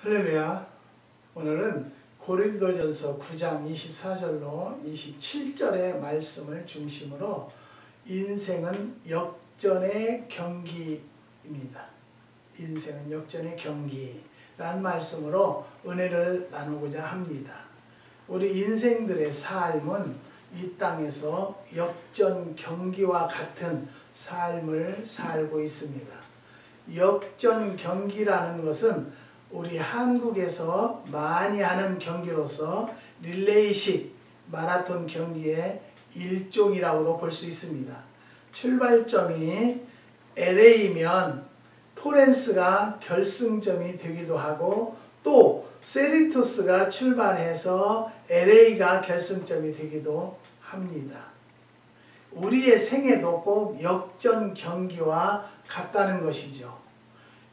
할렐루야. 오늘은 고린도전서 9장 24절로 27절의 말씀을 중심으로 인생은 역전의 경기입니다. 인생은 역전의 경기라는 말씀으로 은혜를 나누고자 합니다. 우리 인생들의 삶은 이 땅에서 역전 경기와 같은 삶을 살고 있습니다. 역전 경기라는 것은 우리 한국에서 많이 하는 경기로서 릴레이식 마라톤 경기의 일종이라고도 볼 수 있습니다. 출발점이 LA면 토렌스가 결승점이 되기도 하고 또 세리토스가 출발해서 LA가 결승점이 되기도 합니다. 우리의 생애도 꼭 역전 경기와 같다는 것이죠.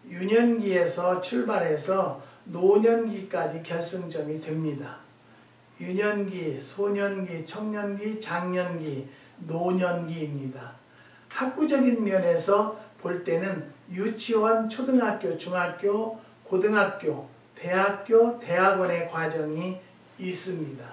유년기에서 출발해서 노년기까지 결승점이 됩니다. 유년기, 소년기, 청년기, 장년기, 노년기입니다. 학구적인 면에서 볼 때는 유치원, 초등학교, 중학교, 고등학교, 대학교, 대학원의 과정이 있습니다.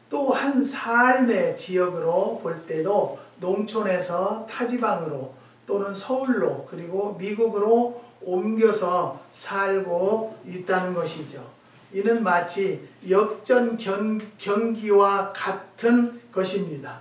또 한 삶의 지역으로 볼 때도 농촌에서 타지방으로 또는 서울로 그리고 미국으로 옮겨서 살고 있다는 것이죠. 이는 마치 역전 경기와 같은 것입니다.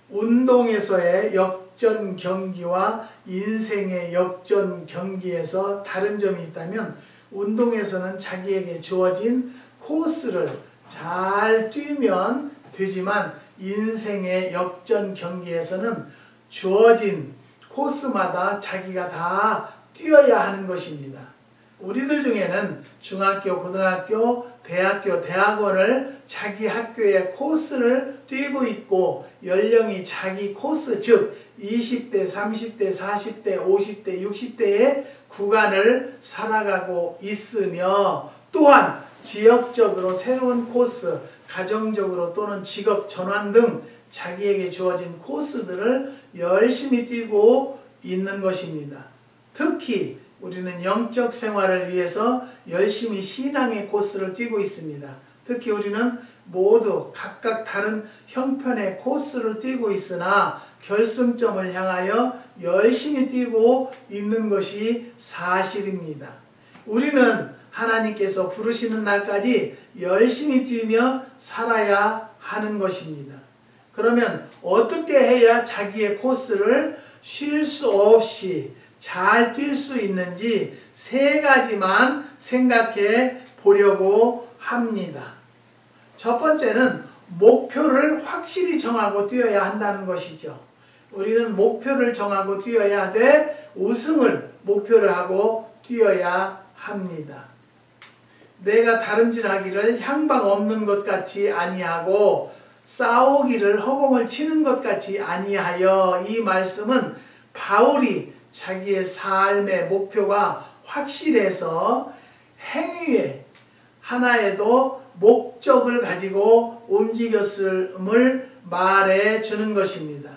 운동에서의 역전 경기와 인생의 역전 경기에서 다른 점이 있다면 운동에서는 자기에게 주어진 코스를 잘 뛰면 되지만 인생의 역전 경기에서는 주어진 코스마다 자기가 다 뛰어야 하는 것입니다. 우리들 중에는 중학교, 고등학교, 대학교, 대학원을 자기 학교의 코스를 뛰고 있고 연령이 자기 코스 즉 20대, 30대, 40대, 50대, 60대의 구간을 살아가고 있으며 또한 지역적으로 새로운 코스, 가정적으로 또는 직업 전환 등 자기에게 주어진 코스들을 열심히 뛰고 있는 것입니다. 특히 우리는 영적 생활을 위해서 열심히 신앙의 코스를 뛰고 있습니다. 특히 우리는 모두 각각 다른 형편의 코스를 뛰고 있으나 결승점을 향하여 열심히 뛰고 있는 것이 사실입니다. 우리는 하나님께서 부르시는 날까지 열심히 뛰며 살아야 하는 것입니다. 그러면 어떻게 해야 자기의 코스를 쉴 수 없이 잘 뛸 수 있는지 세 가지만 생각해 보려고 합니다. 첫 번째는 목표를 확실히 정하고 뛰어야 한다는 것이죠. 우리는 목표를 정하고 뛰어야 돼 우승을 목표로 하고 뛰어야 합니다. 내가 다름질하기를 향방 없는 것 같이 아니하고 싸우기를 허공을 치는 것 같이 아니하여 이 말씀은 바울이 자기의 삶의 목표가 확실해서 행위에 하나에도 목적을 가지고 움직였음을 말해 주는 것입니다.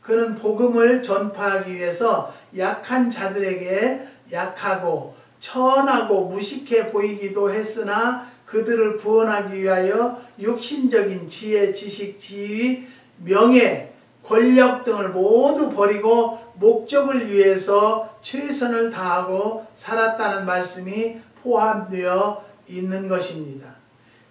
그는 복음을 전파하기 위해서 약한 자들에게 약하고 천하고 무식해 보이기도 했으나 그들을 구원하기 위하여 육신적인 지혜, 지식, 지위, 명예, 권력 등을 모두 버리고 목적을 위해서 최선을 다하고 살았다는 말씀이 포함되어 있는 것입니다.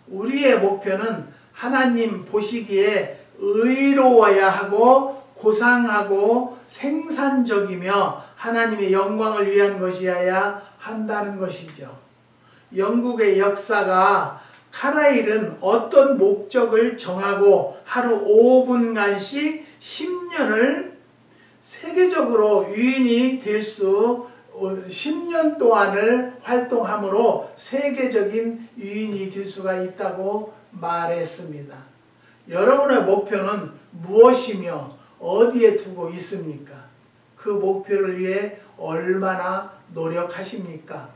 우리의 목표는 하나님 보시기에 의로워야 하고 고상하고 생산적이며 하나님의 영광을 위한 것이어야 한다는 것이죠. 영국의 역사가 카라일은 어떤 목적을 정하고 하루 5분간씩 10년을 세계적으로 유인이 될 수 10년 동안을 활동함으로 세계적인 유인이 될 수가 있다고 말했습니다. 여러분의 목표는 무엇이며 어디에 두고 있습니까? 그 목표를 위해 얼마나 노력하십니까?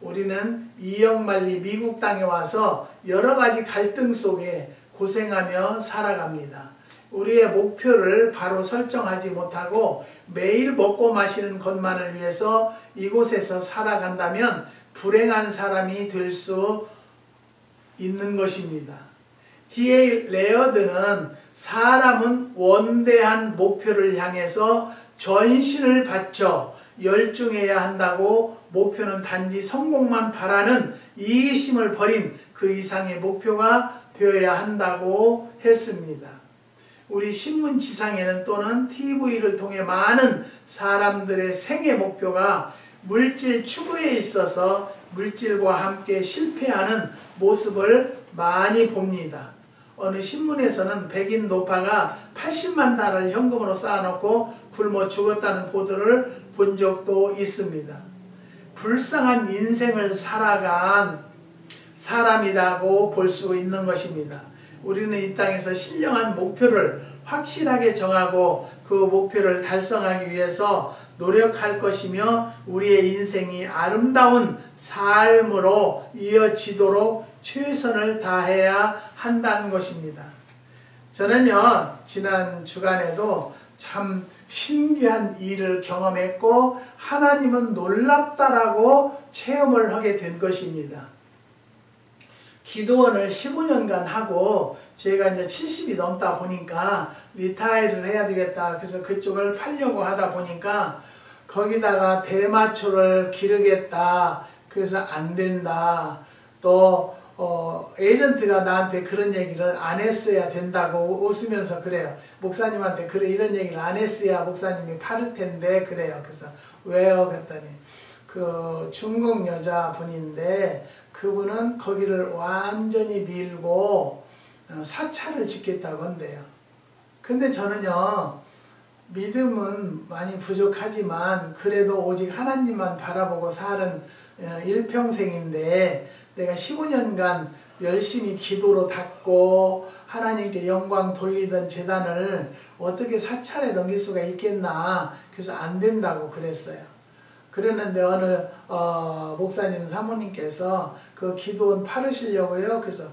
우리는 이역만리 미국 땅에 와서 여러 가지 갈등 속에 고생하며 살아갑니다. 우리의 목표를 바로 설정하지 못하고 매일 먹고 마시는 것만을 위해서 이곳에서 살아간다면 불행한 사람이 될 수 있는 것입니다. D.A. 레어드는 사람은 원대한 목표를 향해서 전신을 바쳐 열중해야 한다고, 목표는 단지 성공만 바라는 이기심을 버린 그 이상의 목표가 되어야 한다고 했습니다. 우리 신문지상에는 또는 TV를 통해 많은 사람들의 생애 목표가 물질 추구에 있어서 물질과 함께 실패하는 모습을 많이 봅니다. 어느 신문에서는 백인 노파가 80만 달러를 현금으로 쌓아놓고 굶어 죽었다는 보도를 본 적도 있습니다. 불쌍한 인생을 살아간 사람이라고 볼 수 있는 것입니다. 우리는 이 땅에서 신령한 목표를 확실하게 정하고 그 목표를 달성하기 위해서 노력할 것이며, 우리의 인생이 아름다운 삶으로 이어지도록 최선을 다해야 한다는 것입니다. 저는요, 지난 주간에도 참 신기한 일을 경험했고 하나님은 놀랍다라고 체험을 하게 된 것입니다. 기도원을 15년간 하고 제가 이제 70이 넘다 보니까 리타이어를 해야 되겠다. 그래서 그쪽을 팔려고 하다 보니까 거기다가 대마초를 기르겠다. 그래서 안 된다. 또 에이전트가 나한테 그런 얘기를 안 했어야 된다고 웃으면서 그래요. 목사님한테 그래 이런 얘기를 안 했어야 목사님이 팔을 텐데 그래요. 그래서 왜요? 그랬더니 그 중국 여자분인데 그분은 거기를 완전히 밀고 사찰을 짓겠다고 한대요. 근데 저는요, 믿음은 많이 부족하지만 그래도 오직 하나님만 바라보고 사는 일평생인데, 내가 15년간 열심히 기도로 닦고 하나님께 영광 돌리던 제단을 어떻게 사찰에 넘길 수가 있겠나. 그래서 안 된다고 그랬어요. 그랬는데 어느 목사님 사모님께서 그 기도원 팔으시려고요. 그래서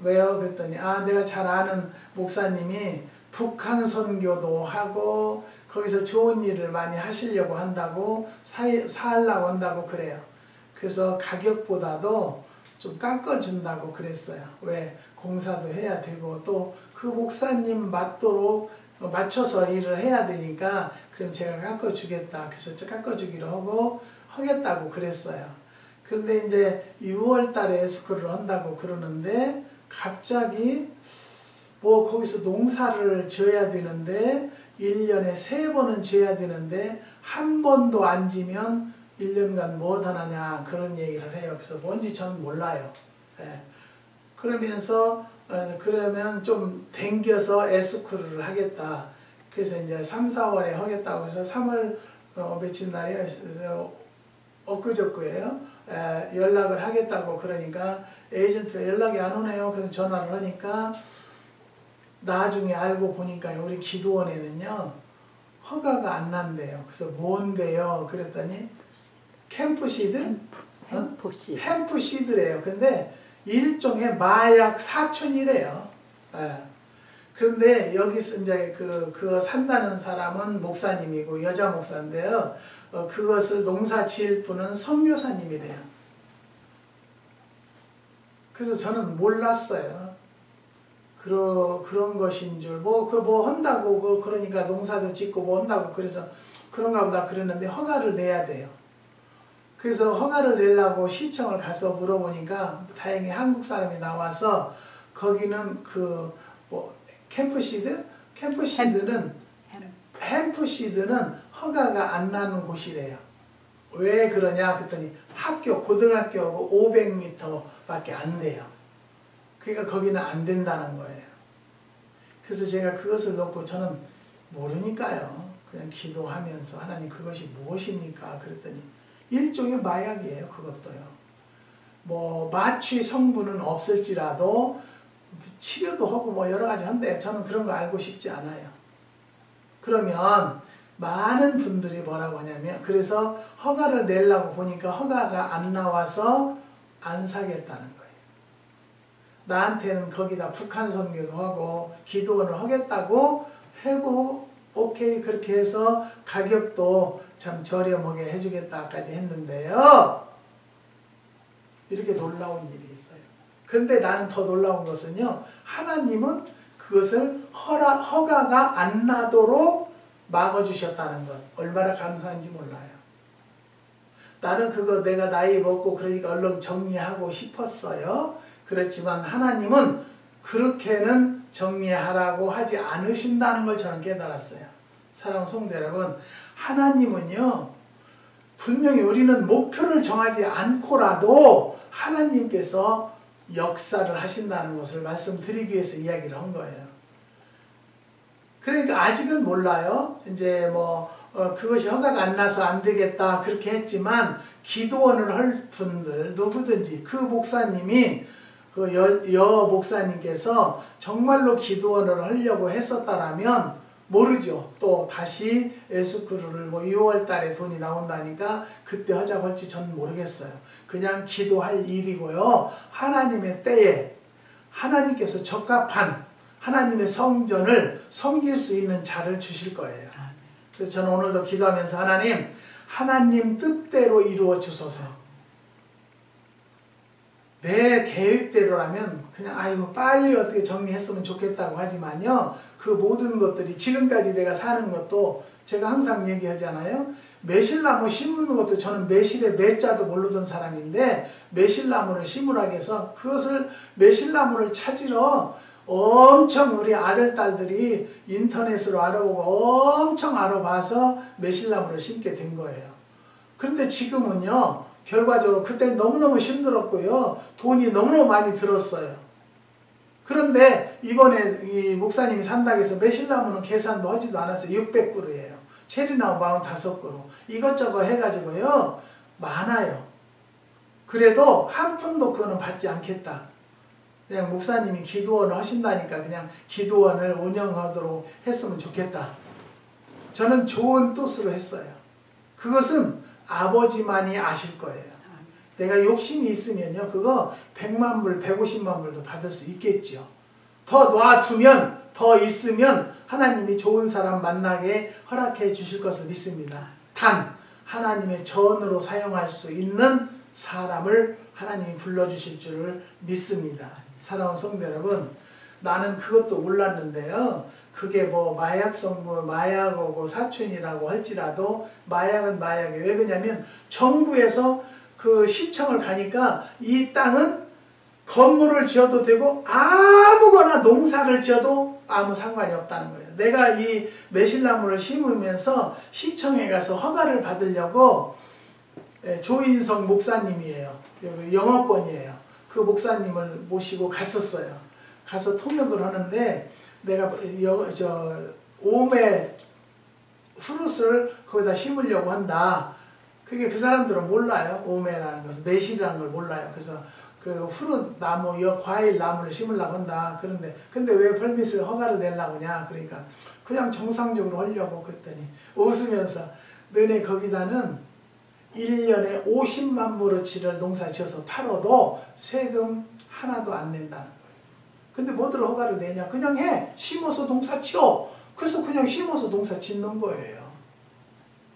왜요? 그랬더니 내가 잘 아는 목사님이 북한 선교도 하고 거기서 좋은 일을 많이 하시려고 한다고 사려고 한다고 그래요. 그래서 가격보다도 좀 깎아준다고 그랬어요. 왜? 공사도 해야 되고 또 그 목사님 맞춰서 일을 해야 되니까 그럼 제가 깎아주겠다. 그래서 깎아주기로 하고 하겠다고 그랬어요. 그런데 이제 6월 달에 에스코를 한다고 그러는데 갑자기 뭐 거기서 농사를 지어야 되는데 1년에 3번은 지어야 되는데 한 번도 안 지면 1년간 뭐 하느냐 그런 얘기를 해요. 그래서 뭔지 저는 몰라요. 예. 그러면서 그러면 좀 댕겨서 에스코를 하겠다. 그래서 이제 3, 4월에 하겠다고 해서 3월 며칠 날에 엊그저께예요. 연락을 하겠다고 그러니까 에이전트가 연락이 안 오네요. 그래서 전화를 하니까 나중에 알고 보니까 우리 기도원에는요 허가가 안 난대요. 그래서 뭔데요? 그랬더니 캠프시드? 햄프시드래요. 근데 일종의 마약 사촌이래요. 그런데 여기서 이제 그거 산다는 사람은 목사님이고 여자 목사인데요. 그것을 농사 지을 분은 선교사님이래요. 그래서 저는 몰랐어요. 그런 것인 줄. 뭐 한다고, 그러니까 농사도 짓고 뭐 한다고 그래서 그런가 보다 그랬는데 허가를 내야 돼요. 그래서 허가를 내려고 시청을 가서 물어보니까 다행히 한국 사람이 나와서 거기는 캠프시드? 햄프시드는 허가가 안 나는 곳이래요. 왜 그러냐 그랬더니 고등학교하고 500m 밖에 안 돼요. 그러니까 거기는 안 된다는 거예요. 그래서 제가 그것을 놓고 저는 모르니까요. 그냥 기도하면서 하나님 그것이 무엇입니까? 그랬더니 일종의 마약이에요. 그것도요. 뭐 마취 성분은 없을지라도 치료도 하고 뭐 여러 가지 한데 저는 그런 거 알고 싶지 않아요. 그러면 많은 분들이 뭐라고 하냐면 그래서 허가를 내려고 보니까 허가가 안 나와서 안 사겠다는 거예요. 나한테는 거기다 북한 선교도 하고 기도원을 하겠다고 하고 오케이 그렇게 해서 가격도 참 저렴하게 해주겠다까지 했는데요. 놀라운 일이 있어요. 그런데 나는 더 놀라운 것은요, 하나님은 그것을 허가가 안 나도록 막아주셨다는 것, 얼마나 감사한지 몰라요. 나는 그거 내가 나이 먹고 그러니까 얼른 정리하고 싶었어요. 그렇지만 하나님은 그렇게는 정리하라고 하지 않으신다는 걸 저는 깨달았어요. 사랑하는 성도 여러분, 하나님은요, 분명히 우리는 목표를 정하지 않고라도 하나님께서 역사를 하신다는 것을 말씀드리기 위해서 이야기를 한 거예요. 그러니까 아직은 몰라요. 이제 그것이 허가가 안 나서 안 되겠다 그렇게 했지만, 기도원을 할 분들 누구든지 그 목사님이 그 여 목사님께서 정말로 기도원을 하려고 했었다라면 모르죠. 또 다시 에스쿠르를 2월 달에 돈이 나온다니까 그때 하자고 할지 저는 모르겠어요. 그냥 기도할 일이고요. 하나님의 때에 하나님께서 적합한 하나님의 성전을 섬길 수 있는 자를 주실 거예요. 그래서 저는 오늘도 기도하면서 하나님 뜻대로 이루어 주소서. 내 계획대로라면 그냥 아이고 빨리 어떻게 정리했으면 좋겠다고 하지만요, 그 모든 것들이 지금까지 내가 사는 것도 제가 항상 얘기하잖아요. 매실나무 심는 것도 저는 매실의 매자도 모르던 사람인데 매실나무를 심으라고 해서 그것을 매실나무를 찾으러 엄청 우리 아들 딸들이 인터넷으로 알아보고 엄청 알아봐서 매실나무를 심게 된 거예요. 그런데 지금은요, 결과적으로 그때 너무너무 힘들었고요, 돈이 너무너무 많이 들었어요. 그런데 이번에 이 목사님이 산다고 해서 매실나무는 계산도 하지도 않았어요. 600그루예요. 체리나무 45그루. 이것저것 해가지고요, 많아요. 그래도 한 푼도 그거는 받지 않겠다. 그냥 목사님이 기도원을 하신다니까 그냥 기도원을 운영하도록 했으면 좋겠다. 저는 좋은 뜻으로 했어요. 그것은 아버지만이 아실 거예요. 내가 욕심이 있으면요, 그거 100만 불, 150만 불도 받을 수 있겠죠. 더 놔두면, 더 있으면 하나님이 좋은 사람 만나게 허락해 주실 것을 믿습니다. 단 하나님의 전으로 사용할 수 있는 사람을 하나님이 불러주실 줄을 믿습니다. 사랑하는 성도 여러분, 나는 그것도 몰랐는데요, 그게 마약 성분, 마약하고 사촌이라고 할지라도 마약은 마약이에요. 왜 그러냐면 정부에서 그 시청을 가니까 이 땅은 건물을 지어도 되고 아무거나 농사를 지어도 아무 상관이 없다는 거예요. 내가 이 매실나무를 심으면서 시청에 가서 허가를 받으려고 조인성 목사님이에요. 영어권이에요. 그 목사님을 모시고 갔었어요. 가서 통역을 하는데 내가 오메 프루스를 거기다 심으려고 한다. 그게 그 사람들은 몰라요. 오메라는 것은 매실이라는 걸 몰라요. 그래서 그 푸른 나무, 과일 나무를 심으려고 한다. 근데 왜 펄밋을 허가를 내려고 하냐. 그러니까 그냥 정상적으로 하려고. 그랬더니 웃으면서 너네 거기다는 1년에 50만 무르치를 농사 지어서 팔아도 세금 하나도 안 낸다는 거예요. 근데 뭐들어 허가를 내냐. 그냥 해. 심어서 농사 지어. 그래서 그냥 심어서 농사 짓는 거예요.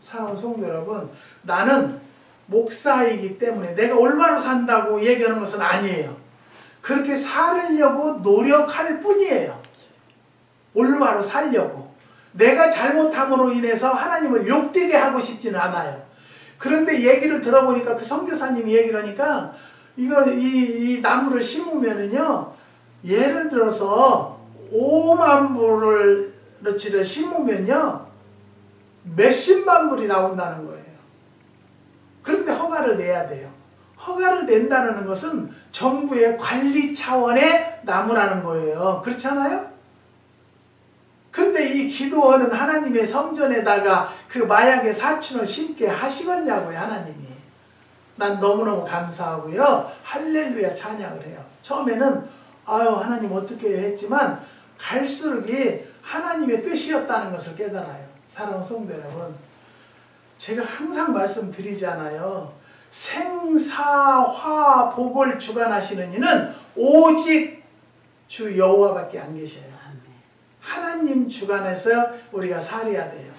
사랑하는 성도 여러분, 나는 목사이기 때문에 내가 올바로 산다고 얘기하는 것은 아니에요. 그렇게 살려고 노력할 뿐이에요. 올바로 살려고. 내가 잘못함으로 인해서 하나님을 욕되게 하고 싶지는 않아요. 그런데 얘기를 들어보니까 그 선교사님이 얘기를 하니까 이 나무를 심으면은요, 예를 들어서 5만 불어치를 심으면요, 몇십만 불이 나온다는 거예요. 그런데 허가를 내야 돼요. 허가를 낸다는 것은 정부의 관리 차원의 나무라는 거예요. 그렇지 않아요? 그런데 이 기도원은 하나님의 성전에다가 그 마약의 사춘을 심게 하시겠냐고요, 하나님이. 난 너무너무 감사하고요, 할렐루야 찬양을 해요. 처음에는 아유 하나님 어떻게 했지만 갈수록 하나님의 뜻이었다는 것을 깨달아요. 사랑하는 성도 여러분, 제가 항상 말씀드리잖아요. 생사화 복을 주관하시는 이는 오직 주 여호와밖에 안 계셔요. 하나님 주관에서 우리가 살아야 돼요.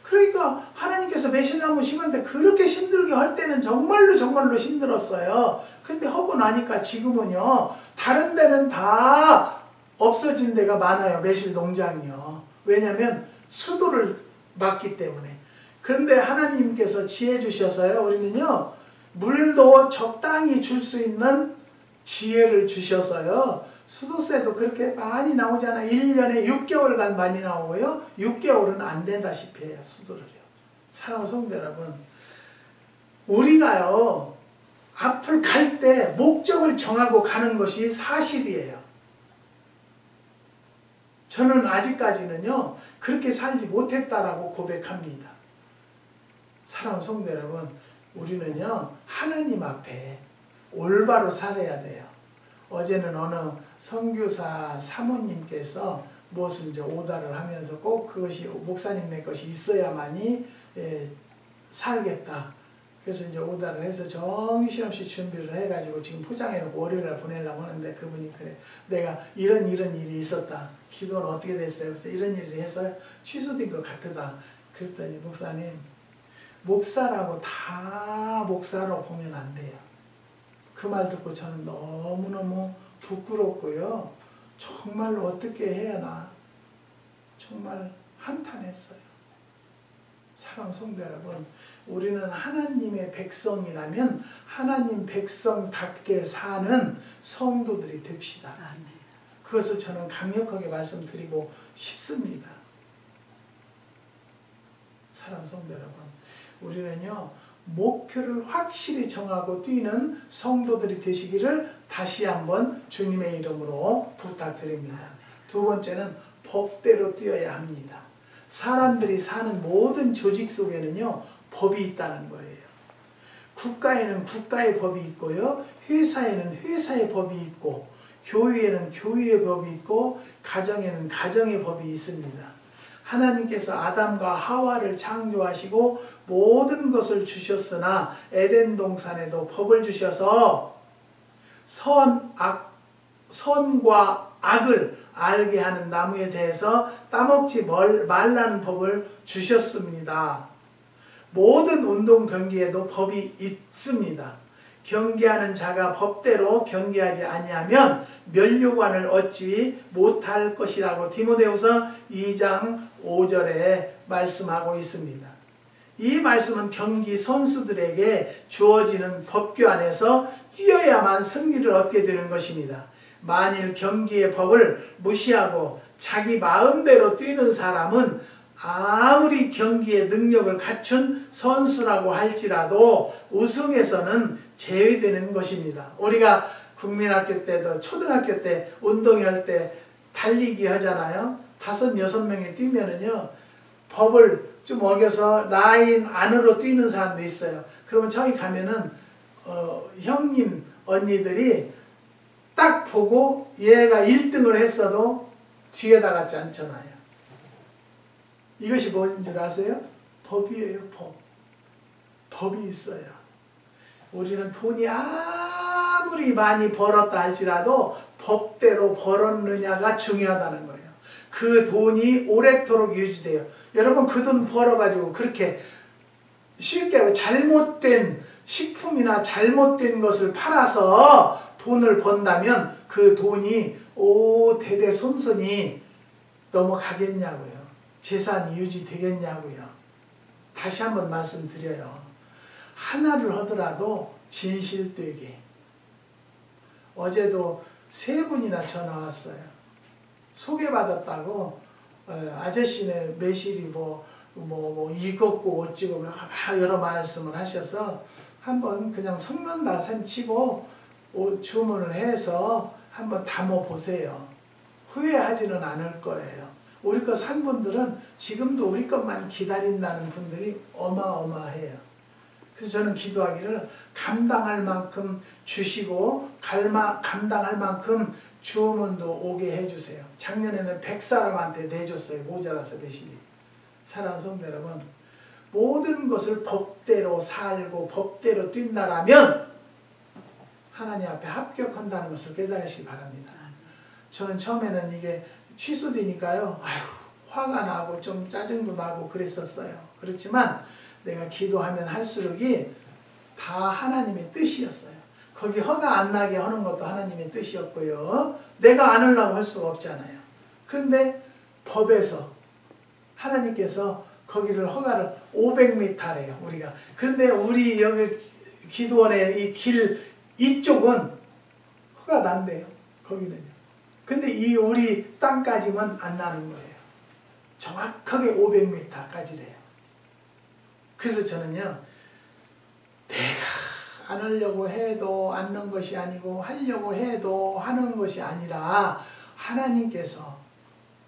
그러니까 하나님께서 매실나무 심을 때 그렇게 힘들게 할 때는 정말로 정말로 힘들었어요. 근데 하고 나니까 지금은요, 다른 데는 다 없어진 데가 많아요. 매실 농장이요. 왜냐면 수도를 막기 때문에. 그런데 하나님께서 지혜 주셔서요, 우리는요, 물도 적당히 줄 수 있는 지혜를 주셔서요, 수도세도 그렇게 많이 나오잖아요. 1년에 6개월간 많이 나오고요. 6개월은 안 된다시피 해요. 수도를요. 사랑하는 성도 여러분, 우리가요, 앞을 갈 때 목적을 정하고 가는 것이 사실이에요. 저는 아직까지는요, 그렇게 살지 못했다라고 고백합니다. 사랑하는 성도 여러분, 우리는요, 하나님 앞에 올바로 살아야 돼요. 어제는 어느 선교사 사모님께서 무엇을 이제 오다를 하면서 꼭 그것이 목사님네 것이 있어야만이 살겠다. 그래서 이제 오다를 해서 정신없이 준비를 해가지고 지금 포장해놓고 월요일날 보내려고 하는데 그분이 그래, 내가 이런 일이 있었다. 기도는 어떻게 됐어요? 그래서 이런 일을 해서 취소된 것 같다. 그랬더니 목사님, 목사라고 다 목사로 보면 안 돼요. 그 말 듣고 저는 너무너무 부끄럽고요. 정말로 어떻게 해야 하나 정말 한탄했어요. 사랑하는 성도 여러분, 우리는 하나님의 백성이라면 하나님 백성답게 사는 성도들이 됩시다. 그것을 저는 강력하게 말씀드리고 싶습니다. 사랑하는 성도 여러분, 우리는요, 목표를 확실히 정하고 뛰는 성도들이 되시기를 다시 한번 주님의 이름으로 부탁드립니다. 두 번째는 법대로 뛰어야 합니다. 사람들이 사는 모든 조직 속에는요, 법이 있다는 거예요. 국가에는 국가의 법이 있고요, 회사에는 회사의 법이 있고, 교회에는 교회의 법이 있고, 가정에는 가정의 법이 있습니다. 하나님께서 아담과 하와를 창조하시고 모든 것을 주셨으나 에덴 동산에도 법을 주셔서 선과 악을 알게 하는 나무에 대해서 따먹지 말라는 법을 주셨습니다. 모든 운동 경기에도 법이 있습니다. 경기하는 자가 법대로 경기하지 아니하면 면류관을 얻지 못할 것이라고 디모데후서 2장 5절에 말씀하고 있습니다. 이 말씀은 경기 선수들에게 주어지는 법규 안에서 뛰어야만 승리를 얻게 되는 것입니다. 만일 경기의 법을 무시하고 자기 마음대로 뛰는 사람은 아무리 경기의 능력을 갖춘 선수라고 할지라도 우승에서는 제외되는 것입니다. 우리가 국민학교 때도 초등학교 때 운동회 때 달리기 하잖아요. 5, 6명이 뛰면은요, 법을 좀 어겨서 라인 안으로 뛰는 사람도 있어요. 그러면 저기 가면은 형님 언니들이 딱 보고 얘가 1등을 했어도 뒤에다 갖지 않잖아요. 이것이 뭔 줄 아세요? 법이에요. 법이 있어요. 우리는 돈이 아무리 많이 벌었다 할지라도 법대로 벌었느냐가 중요하다는 거예요. 그 돈이 오래도록 유지돼요. 여러분, 그 돈 벌어가지고 그렇게 쉽게 잘못된 식품이나 잘못된 것을 팔아서 돈을 번다면 그 돈이 대대손손이 넘어가겠냐고요. 재산이 유지되겠냐고요. 다시 한번 말씀드려요. 하나를 하더라도 진실되게. 어제도 3분이나 전화 왔어요. 소개받았다고 아저씨네 매실이 익었고 어찌고 여러 말씀을 하셔서 한번 그냥 속는다셈 치고 주문을 해서 한번 담아보세요. 후회하지는 않을 거예요. 우리 거 산 분들은 지금도 우리 것만 기다린다는 분들이 어마어마해요. 그래서 저는 기도하기를 감당할 만큼 주시고 감당할 만큼 주문도 오게 해주세요. 작년에는 100사람한테 내줬어요. 모자라서 매실이. 사랑하는 성도 여러분, 모든 것을 법대로 살고 법대로 뛴다라면 하나님 앞에 합격한다는 것을 깨달으시기 바랍니다. 저는 처음에는 이게 취소되니까요, 화가 나고 좀 짜증도 나고 그랬었어요. 그렇지만 내가 기도하면 할수록이 다 하나님의 뜻이었어요. 거기 허가 안 나게 하는 것도 하나님의 뜻이었고요. 내가 안 하려고 할 수가 없잖아요. 그런데 법에서 하나님께서 거기를 허가를 500m래요. 우리가. 그런데 우리 여기 기도원의 이 길 이쪽은 허가 난대요. 거기는요. 근데 이 우리 땅까지만 안 나는 거예요. 정확하게 500m까지래요. 그래서 저는요, 내가 안 하려고 해도 않는 것이 아니고 하려고 해도 하는 것이 아니라 하나님께서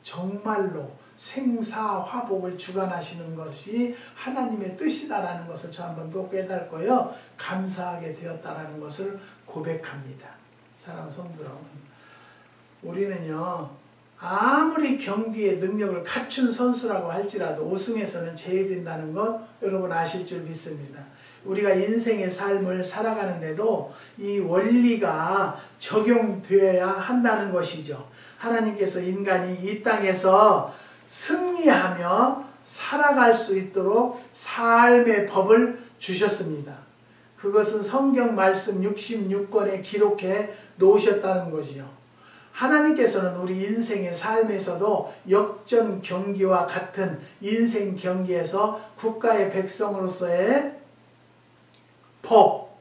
정말로 생사화복을 주관하시는 것이 하나님의 뜻이다라는 것을 저 한번 또 깨닫고요, 감사하게 되었다라는 것을 고백합니다. 사랑하는 성도 여러분, 우리는요 아무리 경기의 능력을 갖춘 선수라고 할지라도 우승에서는 제외된다는 것 여러분 아실 줄 믿습니다. 우리가 인생의 삶을 살아가는데도 이 원리가 적용되어야 한다는 것이죠. 하나님께서 인간이 이 땅에서 승리하며 살아갈 수 있도록 삶의 법을 주셨습니다. 그것은 성경 말씀 66권에 기록해 놓으셨다는 것이요. 하나님께서는 우리 인생의 삶에서도 역전 경기와 같은 인생 경기에서 국가의 백성으로서의 법,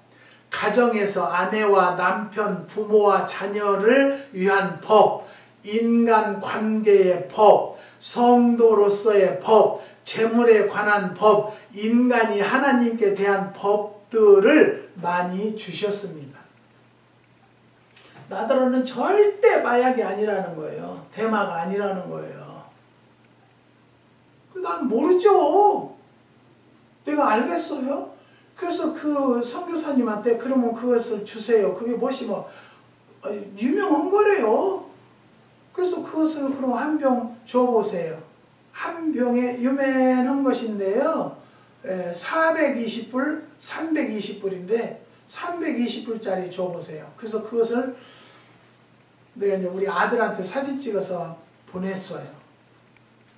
가정에서 아내와 남편, 부모와 자녀를 위한 법, 인간관계의 법, 성도로서의 법, 재물에 관한 법, 인간이 하나님께 대한 법들을 많이 주셨습니다. 나더러는 절대 마약이 아니라는 거예요. 대마가 아니라는 거예요. 나는 모르죠. 내가 알겠어요? 그래서 그 선교사님한테 그러면 그것을 주세요. 그게 무엇이 뭐 유명한 거래요. 그래서 그것을 그럼 한 병 줘보세요. 한 병에 유명한 것인데요. 420불, 320불인데 320불짜리 줘보세요. 그래서 그것을 내가 이제 우리 아들한테 사진 찍어서 보냈어요.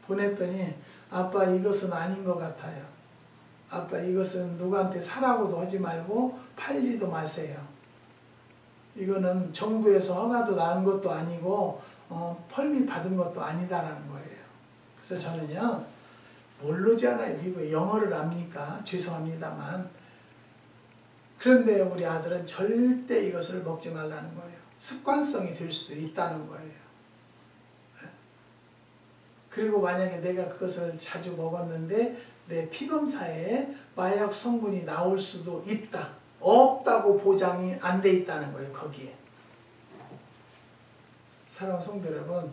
보냈더니 아빠 이것은 아닌 것 같아요. 아빠 이것은 누구한테 사라고도 하지 말고 팔지도 마세요. 이거는 정부에서 허가도 난 것도 아니고 펄밋 받은 것도 아니다라는 거예요. 그래서 저는요 모르지 않아요. 미국에 영어를 압니까? 죄송합니다만. 그런데 우리 아들은 절대 이것을 먹지 말라는 거예요. 습관성이 될 수도 있다는 거예요. 그리고 만약에 내가 그것을 자주 먹었는데 내 피검사에 마약 성분이 나올 수도 있다. 없다고 보장이 안 돼 있다는 거예요. 거기에. 사랑하는 성도 여러분,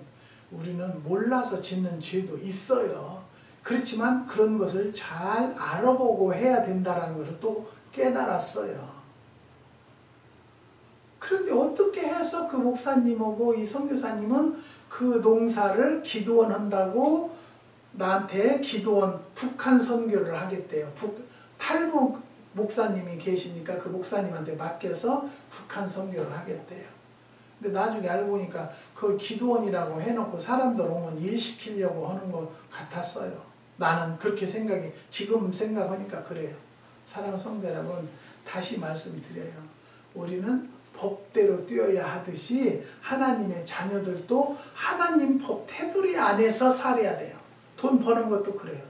우리는 몰라서 짓는 죄도 있어요. 그렇지만 그런 것을 잘 알아보고 해야 된다는 것을 또 깨달았어요. 그런데 어떻게 해서 그 목사님하고 이 선교사님은 그 농사를 기도원 한다고 나한테 기도원 북한 선교를 하겠대요. 탈북 목사님이 계시니까 그 목사님한테 맡겨서 북한 선교를 하겠대요. 근데 나중에 알고 보니까 그 기도원이라고 해놓고 사람들 오면 일 시키려고 하는 것 같았어요. 나는 그렇게 지금 생각하니까 그래요. 사랑하는 성도 여러분, 다시 말씀드려요. 우리는 법대로 뛰어야 하듯이 하나님의 자녀들도 하나님 법 테두리 안에서 살아야 돼요. 돈 버는 것도 그래요.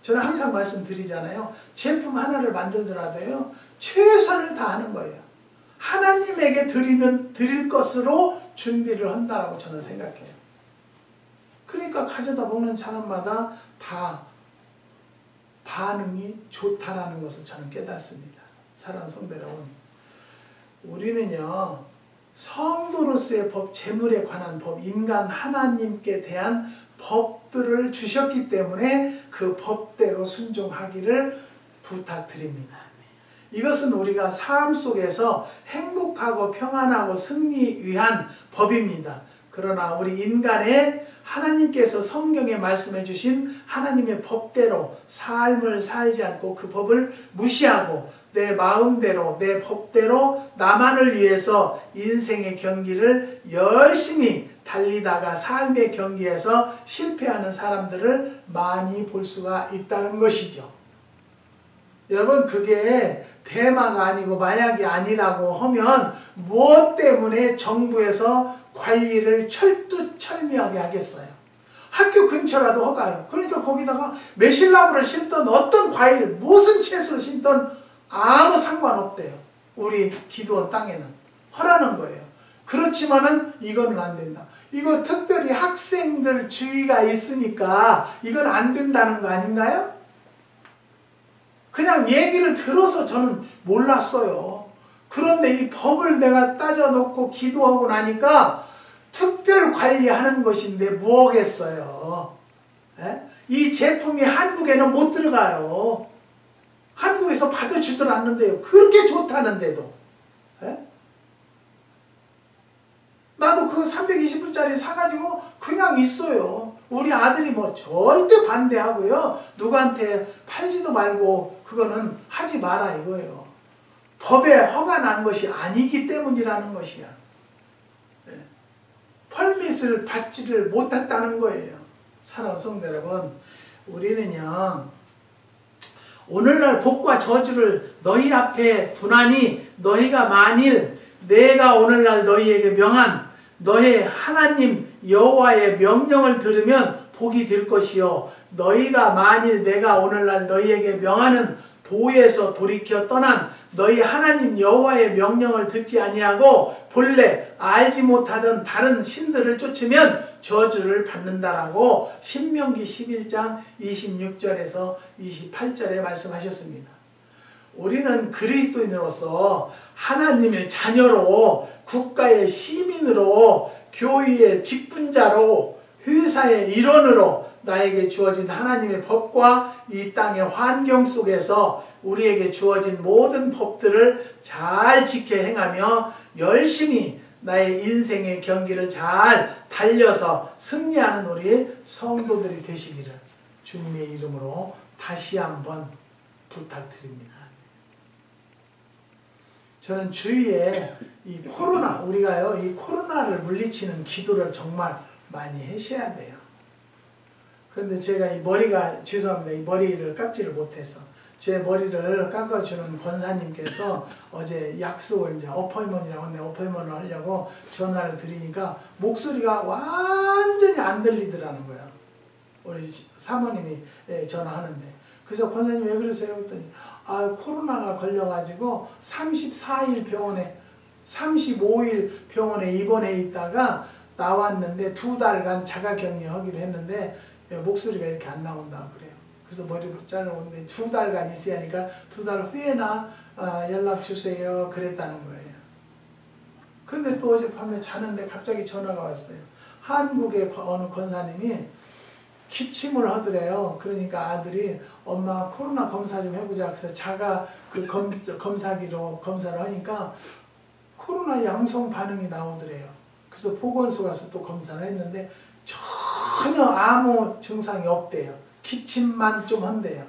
저는 항상 말씀드리잖아요. 제품 하나를 만들더라도요, 최선을 다하는 거예요. 하나님에게 드릴 것으로 준비를 한다라고 저는 생각해요. 그러니까 가져다 먹는 사람마다 다 반응이 좋다라는 것을 저는 깨닫습니다. 사랑하는 성도 여러분, 우리는요 성도로서의 법, 재물에 관한 법, 인간 하나님께 대한 법들을 주셨기 때문에 그 법대로 순종하기를 부탁드립니다. 이것은 우리가 삶 속에서 행복하고 평안하고 승리 위한 법입니다. 그러나 우리 인간의 하나님께서 성경에 말씀해 주신 하나님의 법대로 삶을 살지 않고 그 법을 무시하고 내 마음대로 내 법대로 나만을 위해서 인생의 경기를 열심히 달리다가 삶의 경기에서 실패하는 사람들을 많이 볼 수가 있다는 것이죠. 여러분, 그게 대마가 아니고 마약이 아니라고 하면 무엇 때문에 정부에서 관리를 철두철미하게 하겠어요? 학교 근처라도 허가요. 그러니까 거기다가 매실나무를 심던 어떤 과일, 무슨 채소를 심던 아무 상관없대요. 우리 기도원 땅에는 허라는 거예요. 그렇지만은 이거는 안 된다. 이거 특별히 학생들 주의가 있으니까 이건 안 된다는 거 아닌가요? 그냥 얘기를 들어서 저는 몰랐어요. 그런데 이 법을 내가 따져놓고 기도하고 나니까 특별 관리하는 것인데 뭐겠어요. 에? 이 제품이 한국에는 못 들어가요. 한국에서 받아주질 않는데요. 그렇게 좋다는데도. 에? 나도 그 320불짜리 사가지고 그냥 있어요. 우리 아들이 뭐 절대 반대하고요. 누구한테 팔지도 말고 그거는 하지 마라 이거예요. 법에 허가 난 것이 아니기 때문이라는 것이야. 네. 펄밋을 받지를 못했다는 거예요. 사랑하는 성도 여러분, 우리는요, 오늘날 복과 저주를 너희 앞에 두나니 너희가 만일 내가 오늘날 너희에게 명한 너의 하나님 여호와의 명령을 들으면 복이 될 것이요, 너희가 만일 내가 오늘날 너희에게 명하는 도에서 돌이켜 떠난 너희 하나님 여호와의 명령을 듣지 아니하고 본래 알지 못하던 다른 신들을 쫓으면 저주를 받는다라고 신명기 11장 26절에서 28절에 말씀하셨습니다. 우리는 그리스도인으로서 하나님의 자녀로, 국가의 시민으로, 교회의 직분자로, 회사의 일원으로 나에게 주어진 하나님의 법과 이 땅의 환경 속에서 우리에게 주어진 모든 법들을 잘 지켜 행하며 열심히 나의 인생의 경기를 잘 달려서 승리하는 우리 성도들이 되시기를 주님의 이름으로 다시 한번 부탁드립니다. 저는 주위에 이 코로나, 우리가요, 이 코로나를 물리치는 기도를 정말 많이 하셔야 돼요. 그런데 제가 이 머리가, 죄송합니다. 이 머리를 깎지를 못해서 제 머리를 깎아주는 권사님께서 어제 약속을, 이제 어포인먼트라고 하는데 어포인먼트를 하려고 전화를 드리니까 목소리가 완전히 안 들리더라는 거예요. 우리 사모님이 전화하는데. 그래서 권사님 왜 그러세요? 했더니 코로나가 걸려가지고 34일 병원에, 35일 병원에 입원해 있다가 나왔는데 2달간 자가격리하기로 했는데 목소리가 이렇게 안 나온다고 그래요. 그래서 머리를 자르는데 2달간 있어야 하니까 2달 후에나 연락 주세요 그랬다는 거예요. 근데 또 어젯밤에 자는데 갑자기 전화가 왔어요. 한국의 어느 권사님이 기침을 하더래요. 그러니까 아들이 엄마 코로나 검사 좀 해보자. 그래서 자가 그 검사기로 검사를 하니까 코로나 양성 반응이 나오더래요. 그래서 보건소 가서 또 검사를 했는데 전혀 아무 증상이 없대요. 기침만 좀 한대요.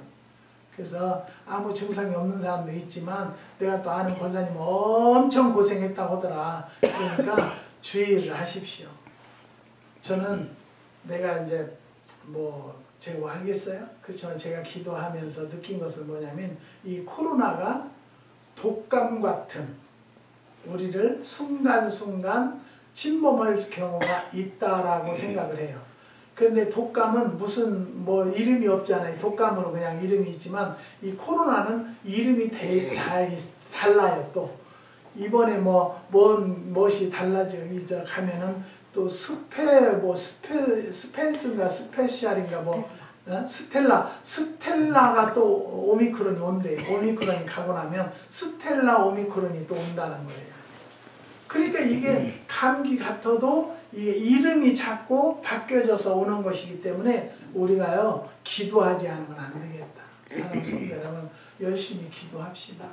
그래서 아무 증상이 없는 사람도 있지만 내가 또 아는 권사님 엄청 고생했다고 하더라. 그러니까 주의를 하십시오. 저는 내가 이제 제가 뭐 알겠어요? 그렇지만 제가 기도하면서 느낀 것은 뭐냐면 이 코로나가 독감 같은 우리를 순간순간 침범할 경우가 있다라고 생각을 해요. 그런데 독감은 무슨 이름이 없잖아요. 독감으로 그냥 이름이 있지만 이 코로나는 이름이 달라요. 또 이번에 무엇이 달라져 가면은 또 스펜스인가 스페셜인가 스텔라가 또 오미크론이 온대요. 오미크론이 가고 나면 스텔라 오미크론이 또 온다는 거예요. 그러니까 이게 감기 같아도 이게 이름이 자꾸 바뀌어져서 오는 것이기 때문에 우리가요, 기도하지 않으면 안 되겠다. 사랑하는 성도 여러분, 열심히 기도합시다.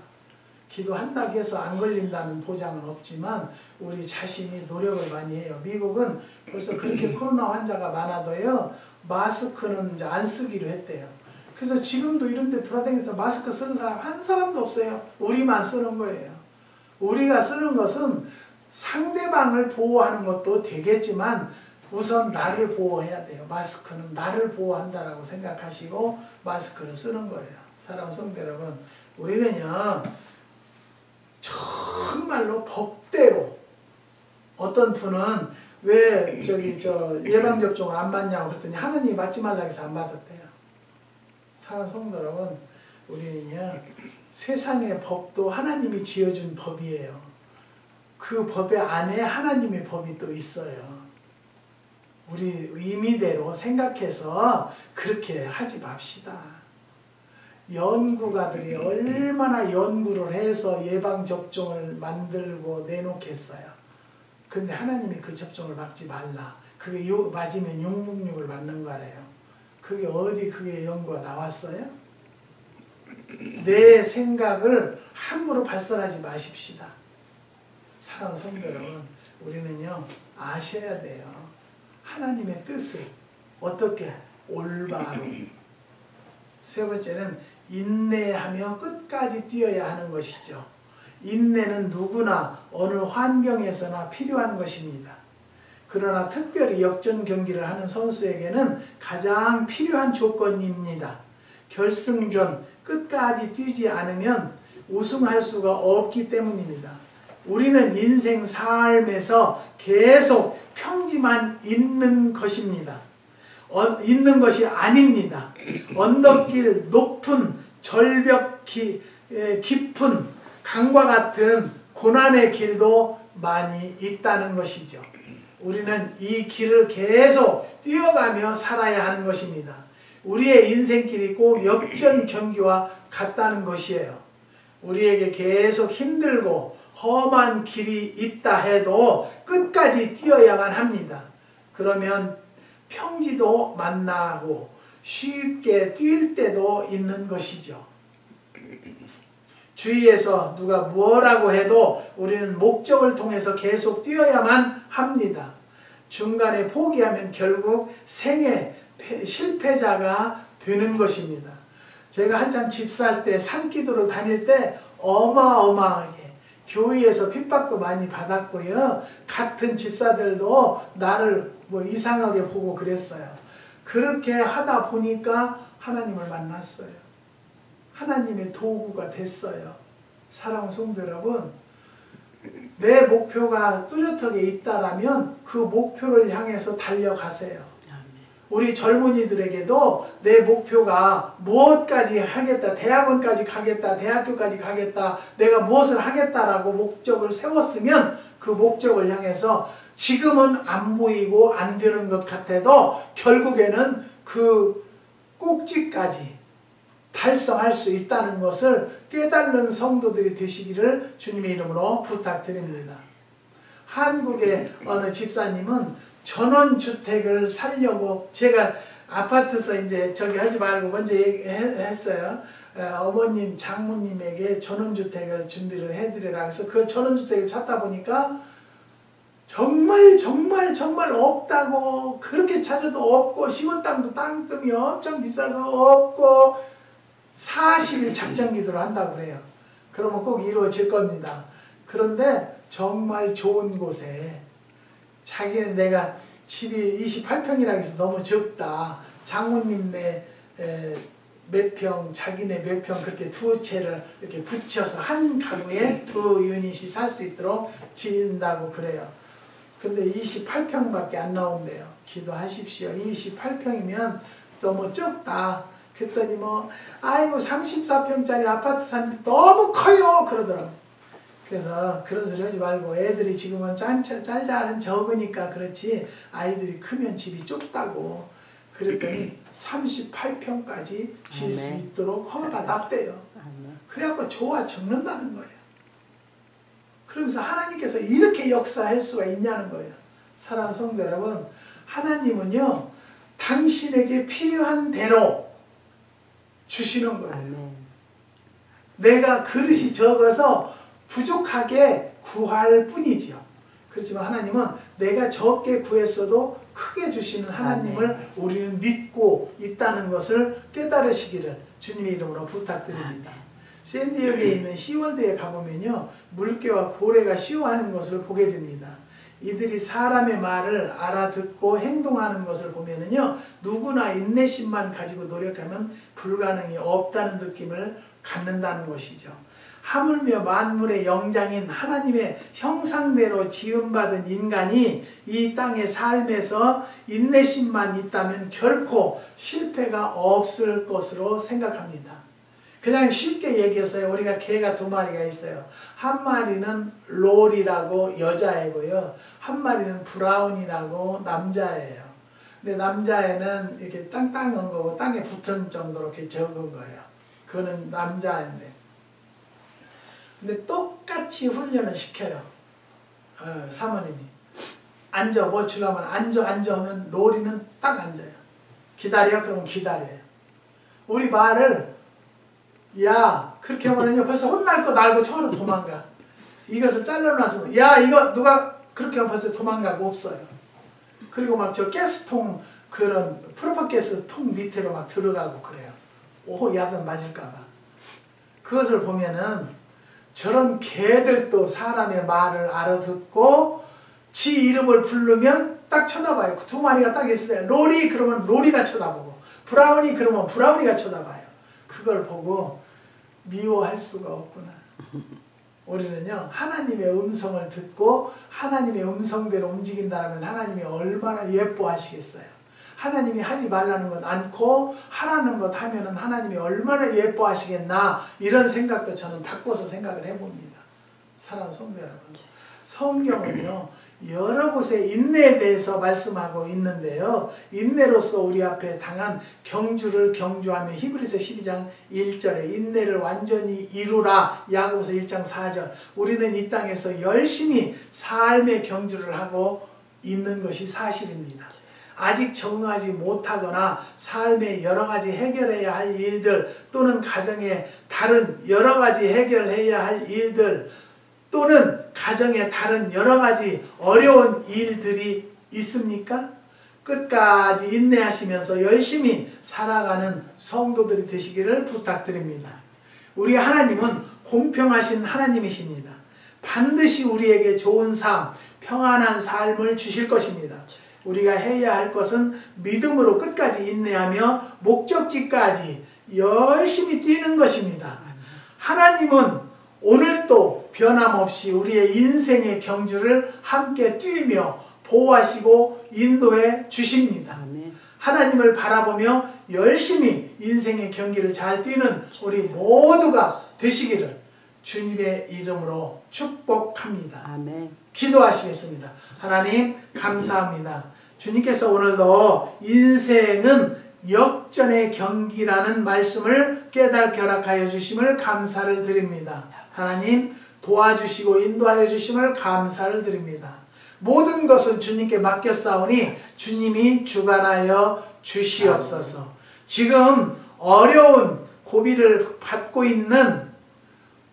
기도한다고 해서 안 걸린다는 보장은 없지만 우리 자신이 노력을 많이 해요. 미국은 벌써 그렇게 코로나 환자가 많아도요, 마스크는 이제 안 쓰기로 했대요. 그래서 지금도 이런 데 돌아다니면서 마스크 쓰는 사람 한 사람도 없어요. 우리만 쓰는 거예요. 우리가 쓰는 것은 상대방을 보호하는 것도 되겠지만 우선 나를 보호해야 돼요. 마스크는 나를 보호한다라고 생각하시고 마스크를 쓰는 거예요. 사랑하는 성도 여러분, 우리는요 정말로 법대로, 어떤 분은 왜 예방접종을 안 맞냐고 그랬더니 하느님이 맞지 말라고 해서 안 맞았대요. 사랑하는 성도 여러분, 우리는요 세상의 법도 하나님이 지어준 법이에요. 그 법의 안에 하나님의 법이 또 있어요. 우리 의미대로 생각해서 그렇게 하지 맙시다. 연구가들이 얼마나 연구를 해서 예방접종을 만들고 내놓겠어요. 근데 하나님이 그 접종을 막지 말라. 그게 맞으면 666을 맞는 거래요. 그게 어디 그게 연구가 나왔어요? 내 생각을 함부로 발설하지 마십시다. 사랑하는 성도 여러분, 우리는요 아셔야 돼요. 하나님의 뜻을 어떻게 올바로. 세 번째는 인내하며 끝까지 뛰어야 하는 것이죠. 인내는 누구나 어느 환경에서나 필요한 것입니다. 그러나 특별히 역전 경기를 하는 선수에게는 가장 필요한 조건입니다. 결승전 끝까지 뛰지 않으면 우승할 수가 없기 때문입니다. 우리는 인생 삶에서 계속 평지만 있는 것입니다. 있는 것이 아닙니다. 언덕길 높은 절벽 깊은 강과 같은 고난의 길도 많이 있다는 것이죠. 우리는 이 길을 계속 뛰어가며 살아야 하는 것입니다. 우리의 인생길이 꼭 역전 경기와 같다는 것이에요. 우리에게 계속 힘들고 험한 길이 있다 해도 끝까지 뛰어야만 합니다. 그러면 평지도 만나고 쉽게 뛸 때도 있는 것이죠. 주위에서 누가 뭐라고 해도 우리는 목적을 통해서 계속 뛰어야만 합니다. 중간에 포기하면 결국 생애 실패자가 되는 것입니다. 제가 한참 집사할 때 산기도를 다닐 때 어마어마하게 교회에서 핍박도 많이 받았고요. 같은 집사들도 나를 뭐 이상하게 보고 그랬어요. 그렇게 하다 보니까 하나님을 만났어요. 하나님의 도구가 됐어요. 사랑하는 성도 여러분, 내 목표가 뚜렷하게 있다라면 그 목표를 향해서 달려가세요. 우리 젊은이들에게도 내 목표가 무엇까지 하겠다, 대학원까지 가겠다, 대학교까지 가겠다, 내가 무엇을 하겠다라고 목적을 세웠으면 그 목적을 향해서 지금은 안 보이고 안 되는 것 같아도 결국에는 그 꼭지까지 달성할 수 있다는 것을 깨달는 성도들이 되시기를 주님의 이름으로 부탁드립니다. 한국의 어느 집사님은 전원주택을 살려고, 제가 아파트에서 이제 저기 하지 말고 먼저 얘기했어요. 어머님, 장모님에게 전원주택을 준비를 해드리라 해서 그 전원주택을 찾다 보니까 정말 없다고, 그렇게 찾아도 없고, 시골 땅도 땅금이 엄청 비싸서 없고, 40일 작정기도를 한다고 그래요. 그러면 꼭 이루어질 겁니다. 그런데 정말 좋은 곳에, 자기는 내가 집이 28평이라고 해서 너무 적다, 장모님네 몇 평, 자기네 몇 평, 그렇게 두 채를 이렇게 붙여서 한 가구에 두 유닛이 살 수 있도록 지은다고 그래요. 근데 28평밖에 안 나온대요. 기도하십시오. 28평이면 너무 적다. 그랬더니 아이고 34평짜리 아파트 사는데 너무 커요 그러더라고요. 그래서 그런 소리 하지 말고, 애들이 지금은 짤짤은 적으니까 그렇지 아이들이 크면 집이 좁다고 그랬더니 38평까지 질 수 있도록 허가가 났대요. 그래갖고 좋아 죽는다는 거예요. 그러면서 하나님께서 이렇게 역사할 수가 있냐는 거예요. 사랑하는 성도 여러분, 하나님은요 당신에게 필요한 대로 주시는 거예요. 내가 그릇이 적어서 부족하게 구할 뿐이죠. 그렇지만 하나님은 내가 적게 구했어도 크게 주시는 하나님을 우리는 믿고 있다는 것을 깨달으시기를 주님의 이름으로 부탁드립니다. 샌디에고에 있는 시월드에 가보면요, 물개와 고래가 시호하는 것을 보게 됩니다. 이들이 사람의 말을 알아듣고 행동하는 것을 보면은요, 누구나 인내심만 가지고 노력하면 불가능이 없다는 느낌을 갖는다는 것이죠. 하물며 만물의 영장인 하나님의 형상대로 지음받은 인간이 이 땅의 삶에서 인내심만 있다면 결코 실패가 없을 것으로 생각합니다. 그냥 쉽게 얘기해서요, 우리가 개가 두 마리가 있어요. 한 마리는 롤이라고 여자애고요, 한 마리는 브라운이라고 남자애예요. 근데 남자애는 이렇게 땅땅한 거고 땅에 붙은 정도로 이렇게 적은 거예요. 그거는 남자애인데. 근데 똑같이 훈련을 시켜요. 사모님이. 앉아, 뭐 주려면 앉아 하면 롤이는 딱 앉아요. 기다려? 그러면 기다려요. 우리 말을 야 그렇게 하면요 벌써 혼날 거 알고 저로 도망가. 이것을 잘라놔서 야 이거 누가 그렇게 하면 벌써 도망가고 없어요. 그리고 막 저 가스통 그런 프로파가스 통 밑으로 막 들어가고 그래요. 오 야단 맞을까봐. 그것을 보면은 저런 개들도 사람의 말을 알아듣고 지 이름을 부르면 딱 쳐다봐요. 두 마리가 딱 있을 때 롤이 그러면 롤이가 쳐다보고 브라운이 그러면 브라운이가 쳐다봐요. 그걸 보고 미워할 수가 없구나. 우리는요 하나님의 음성을 듣고 하나님의 음성대로 움직인다면 하나님이 얼마나 예뻐하시겠어요. 하나님이 하지 말라는 것 않고 하라는 것 하면은 하나님이 얼마나 예뻐하시겠나, 이런 생각도 저는 바꿔서 생각을 해봅니다. 사랑하는 성도 여러분, 성경은요 여러 곳에 인내에 대해서 말씀하고 있는데요, 인내로서 우리 앞에 당한 경주를 경주하며 히브리서 12장 1절에 인내를 완전히 이루라, 야고보서 1장 4절, 우리는 이 땅에서 열심히 삶의 경주를 하고 있는 것이 사실입니다. 아직 적응하지 못하거나 삶의 여러 가지 해결해야 할 일들, 또는 가정의 다른 여러 가지 해결해야 할 일들, 또는 가정에 다른 여러 가지 어려운 일들이 있습니까? 끝까지 인내하시면서 열심히 살아가는 성도들이 되시기를 부탁드립니다. 우리 하나님은 공평하신 하나님이십니다. 반드시 우리에게 좋은 삶, 평안한 삶을 주실 것입니다. 우리가 해야 할 것은 믿음으로 끝까지 인내하며 목적지까지 열심히 뛰는 것입니다. 하나님은 오늘도 변함없이 우리의 인생의 경주를 함께 뛰며 보호하시고 인도해 주십니다. 하나님을 바라보며 열심히 인생의 경기를 잘 뛰는 우리 모두가 되시기를 주님의 이름으로 축복합니다. 아멘. 기도하시겠습니다. 하나님 감사합니다. 주님께서 오늘도 인생은 역전의 경기라는 말씀을 깨닫게 허락하여 주심을 감사를 드립니다. 하나님 도와주시고 인도하여 주심을 감사를 드립니다. 모든 것은 주님께 맡겼사오니 주님이 주관하여 주시옵소서. 지금 어려운 고비를 받고 있는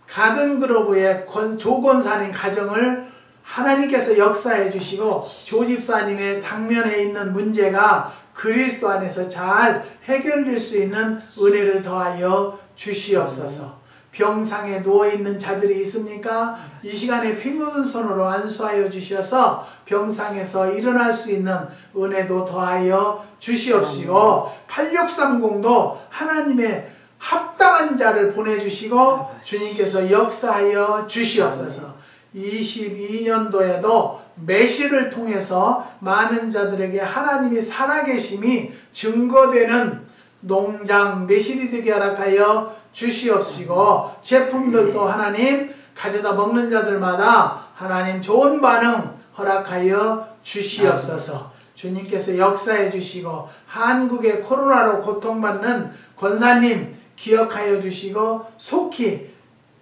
가든그로브의 조건사님 가정을 하나님께서 역사해 주시고 조집사님의 당면에 있는 문제가 그리스도 안에서 잘 해결될 수 있는 은혜를 더하여 주시옵소서. 병상에 누워있는 자들이 있습니까? 이 시간에 피 묻은 손으로 안수하여 주셔서 병상에서 일어날 수 있는 은혜도 더하여 주시옵시고 8630도 하나님의 합당한 자를 보내주시고 주님께서 역사하여 주시옵소서. 22년도에도 매시를 통해서 많은 자들에게 하나님이 살아계심이 증거되는 농장 매실이 되게 허락하여 주시옵시고 제품들도 하나님 가져다 먹는 자들마다 하나님 좋은 반응 허락하여 주시옵소서. 주님께서 역사해 주시고 한국의 코로나로 고통받는 권사님 기억하여 주시고 속히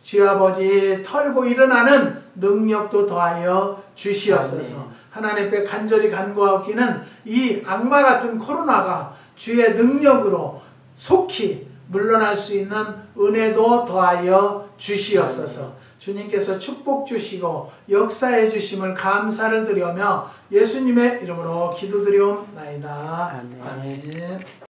주아버지 털고 일어나는 능력도 더하여 주시옵소서. 하나님 앞에 간절히 간구하기는 이 악마 같은 코로나가 주의 능력으로 속히 물러날 수 있는 은혜도 더하여 주시옵소서. 주님께서 축복 주시고 역사해 주심을 감사를 드리며 예수님의 이름으로 기도드리옵나이다. 아멘. 아멘.